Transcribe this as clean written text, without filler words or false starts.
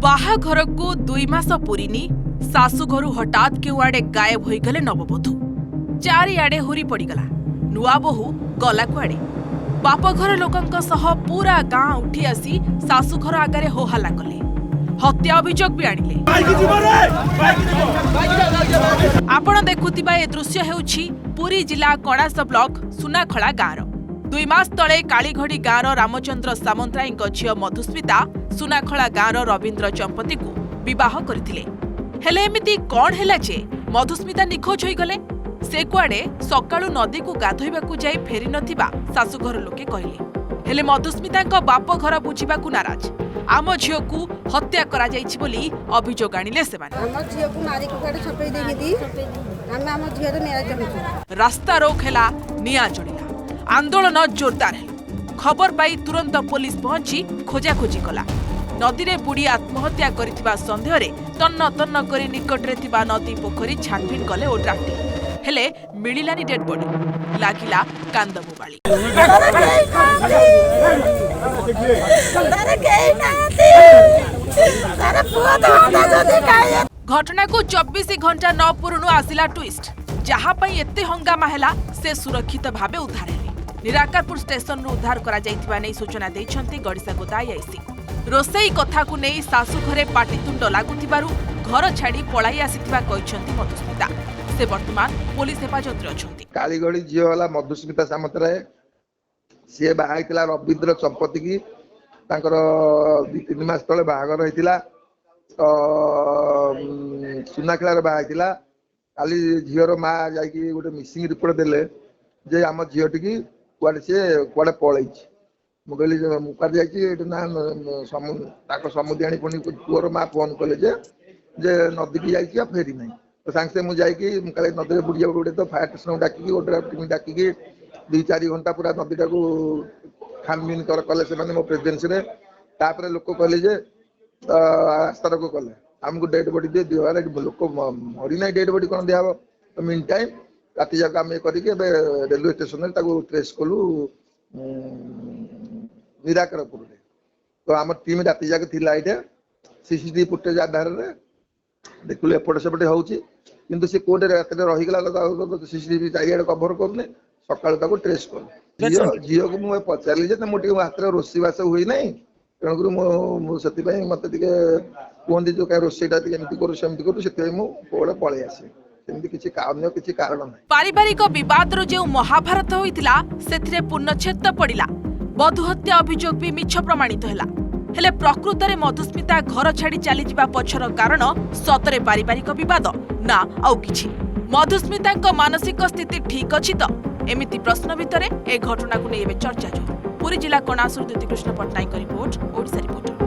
बाहाघर को 2 मास पुरीनी शाशुघर हठात केउ आड़े गायब हो गले नवबधू। चारिआडे हुरी पड़गला। नुआ बोहू गला कुआड़े। बापघर लोकंक सह पूरा गाँ उठी आसी शाशुघर आगे होहल्ला कले। हत्या अभियोग भी आनिले। आपण देखुथिबा ए दृश्य हेउछि पुरी जिला कणास ब्लॉक सुनाखला गाँर 2 मास तले कालीघड़ी गाँर रामचंद्र सामंतरायଙ୍କ झियो मधुस्मिता सुनाखला गाँर रवींद्र चंपती को विवाह करथिले। हेले एमिति कोन हैला जे मधुस्मिता निखोज होई गले। से कुआडे सकाळु नदी को गाधोइबाकू जाई फेरी नथिबा शाशुघर लोके कहिले। हेले मधुस्मिताଙ୍କ बाप घर बुझिबाकू नाराज। आम झियो को हत्या करा जाईछि बोली अभियोग आनिले सेमाने। आम झियो को मारी को काडे छपेई देगी दी हम आम झियो रे न्याय चाहू। रास्ता रोक हैला निया जड़िला। आंदोलन जोरदार है। खबर पाई तुरंत पुलिस पहुंची खोजाखोजी कला। नदी रे बुड़ी आत्महत्या करिथिबा संदेह रे तन्न तन्न करी निकट रे थिबा नदी पोखरी छानबीन कले ओ ड्राफ्टिंग हेले मिलिलानी डेड बॉडी लागिला कांद बोबाली। घटना को 24 घंटा न पुरुनु आसिला ट्विस्ट। जहाँ पई एते हंगामा हैला से सुरक्षित भावे उद्धार हेले। निराकारपुर स्टेशन रु उद्धार करा जाइथिबा नै सूचना दैछन्ती गडिसा गोदाई आईसी। रोसई कथा को नै सासु घरे पाटितुंड लागुथिबारु घर छाड़ी पळाई आसिथिबा कहिसन्ती मधुस्मिता। से वर्तमान पुलिस हेफाजत रे अछन्ती। कालीगड़ी झियो वाला मधुस्मिता सामंतराय से बाहाइतिला रवींद्र चंपती की तांकर 2-3 मास तले बाहागर होइतिला। सुनाखेला रे बाहाइतिला। काली झियोर माँ जाइकी गोटे मिसिंग रिपोर्ट देले जे आम झियोटी की कुआडे पळैछि। मु कहली मुकाड जाइछि ना समुद्राणी पुणी पुअर माँ फोन कले जे नदी की जाइछि आ फेरी नहीं। तो सांगे मुझे जाइकी नदी में बुड़ी गोटे तो फायर स्टेशन डाकिकी गोटे डाकिकी 2-4 घंटा पूरा नदीटा को खानबीन कले से मो प्रेसिडेंसी रे। तापर लोक कहले जे रास्ता रोक कले आमको डेड बॉडी दे दियो। लोक मरी ना डेड बॉडी कौन दिया। तो मीन टाइम राति जाक आम करके रेलवे स्टेशन ट्रेस कलु निराकारपुर। तो आम टीम राति जाक थिला एटा सीसीटीवी फुटेज आधार रे देखलु एपटे सेपटे होउची किंतु से कोटे राति रहीगला। सीसीटीवी चारिआडे कभर करने सकाळु ताको ट्रेस कल। झियो को मु पचारली जे मो टिके हाथ रे रोसी बास होई नाही तेणुकर मु सेति पई मते टिके कोहंदी जो का रोसीटा टिके एमती करू सेमती करू सेति मु कोडे पळे आसी। सेमती किछि कारण नाही। पारिवारिक विवाद रो जे महाभारत होइतिला सेथिरे पूर्णच्छेद पड़िला। बधू हत्या अभियोग भी मिछ प्रमाणित हैला। हेले प्रकृत रे मधुस्मिता घर छाड़ी चली जिबा पछर कारण सतरे पारिवारिक विवाद ना आउ किछि। मधुस्मिताଙ୍କ मानसिक स्थिति ठीक अछि त एमिति प्रश्न भितरे ए घटना को नै एबे चर्चा जो। पुरी जिला कणासुर द्युतिकृष्ण पट्टनायक रिपोर्ट ओडिसा रिपोर्टर।